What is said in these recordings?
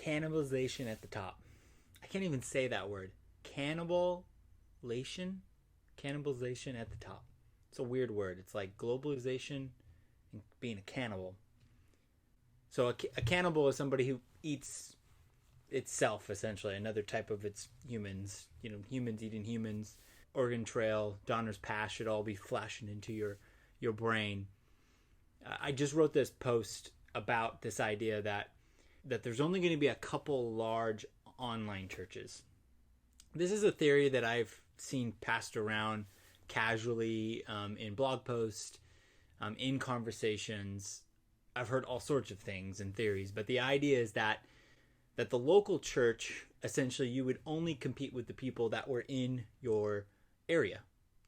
Cannibalization at the top. I can't even say that word. Cannibalization? Cannibalization at the top. It's a weird word. It's like globalization and being a cannibal. So a cannibal is somebody who eats itself, essentially. Another type of its humans. You know, humans eating humans. Organ trail, Donner's Pass should all be flashing into your brain. I just wrote this post about this idea that there's only going to be a couple large online churches. This is a theory that I've seen passed around casually in blog posts, in conversations. I've heard all sorts of things and theories, but the idea is that the local church, essentially, you would only compete with the people that were in your area,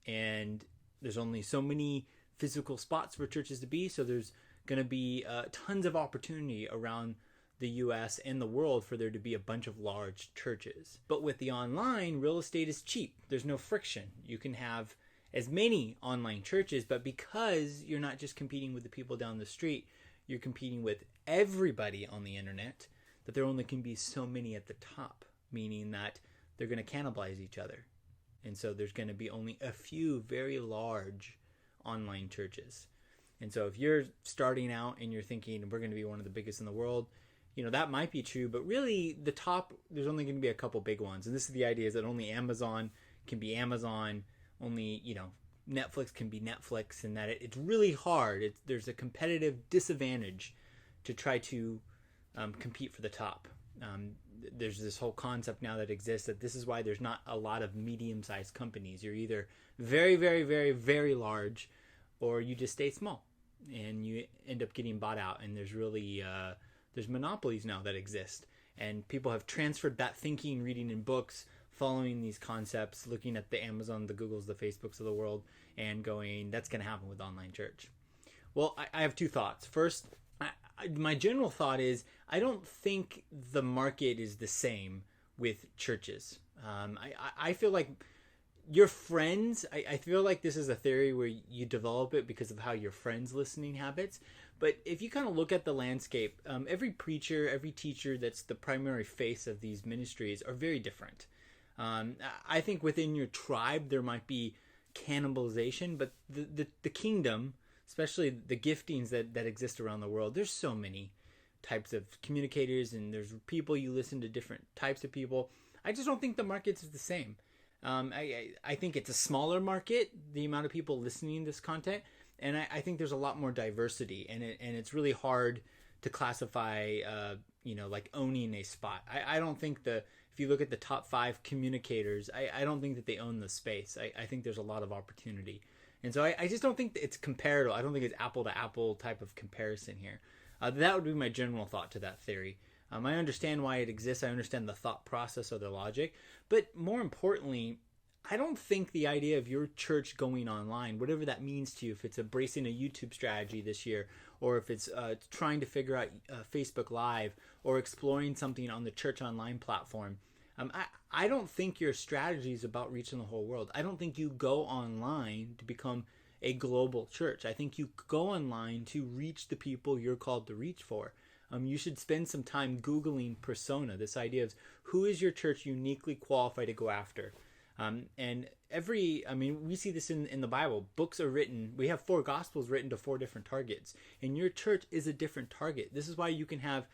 and there's only so many physical spots for churches to be, so there's going to be tons of opportunity around the US and the world for there to be a bunch of large churches. But with the online, real estate is cheap. There's no friction. You can have as many online churches, but because you're not just competing with the people down the street, you're competing with everybody on the internet, that there only can be so many at the top, meaning that they're going to cannibalize each other. And so there's going to be only a few very large online churches. And so if you're starting out and you're thinking we're going to be one of the biggest in the world, you know, that might be true, but really the top, there's only going to be a couple big ones. And this is the idea, is that only Amazon can be Amazon, only, you know, Netflix can be Netflix, and that it's really hard. There's a competitive disadvantage to try to compete for the top. There's this whole concept now that exists that this is why there's not a lot of medium-sized companies. You're either very, very, very, very large, or you just stay small and you end up getting bought out. And there's really there's monopolies now that exist, and people have transferred that thinking, reading in books, following these concepts, looking at the Amazon, the Googles, the Facebooks of the world, and going, that's going to happen with online church. Well, I have two thoughts. First, my general thought is I don't think the market is the same with churches. I feel like your friends, I feel like this is a theory where you develop it because of how your friends' listening habits. But if you kind of look at the landscape, every preacher, every teacher that's the primary face of these ministries are very different. I think within your tribe there might be cannibalization, but the kingdom, especially the giftings that exist around the world, there's so many types of communicators, and there's people, you listen to different types of people. I just don't think the markets is the same. I think it's a smaller market, the amount of people listening to this content, and I think there's a lot more diversity, and it's really hard to classify, like owning a spot. I don't think if you look at the top 5 communicators, I don't think that they own the space. I think there's a lot of opportunity. And so I just don't think that it's comparable. I don't think it's apple to apple type of comparison here. That would be my general thought to that theory. I understand why it exists. I understand the thought process or the logic. But more importantly, I don't think the idea of your church going online, whatever that means to you, if it's embracing a YouTube strategy this year, or if it's trying to figure out Facebook Live, or exploring something on the church online platform, I don't think your strategy is about reaching the whole world. I don't think you go online to become a global church. I think you go online to reach the people you're called to reach for. You should spend some time Googling persona, this idea of who is your church uniquely qualified to go after. And we see this in the Bible. Books are written. We have 4 gospels written to 4 different targets. And your church is a different target. This is why you can have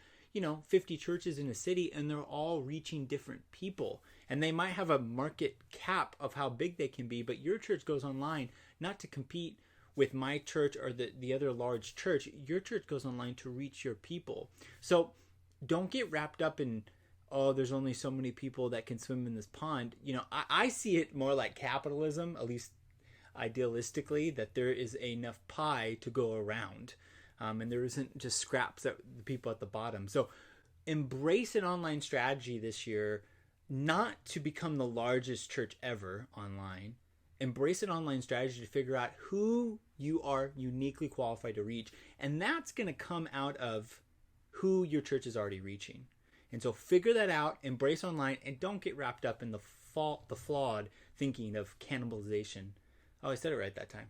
50 churches in a city, and they're all reaching different people. And they might have a market cap of how big they can be, but your church goes online not to compete with my church or the other large church. Your church goes online to reach your people. So don't get wrapped up in, there's only so many people that can swim in this pond. I see it more like capitalism, at least idealistically, that there is enough pie to go around. And there isn't just scraps at the people at the bottom. So embrace an online strategy this year, not to become the largest church ever online. Embrace an online strategy to figure out who you are uniquely qualified to reach. And that's going to come out of who your church is already reaching. And so figure that out, embrace online, and don't get wrapped up in the flawed thinking of cannibalization. Oh, I said it right that time.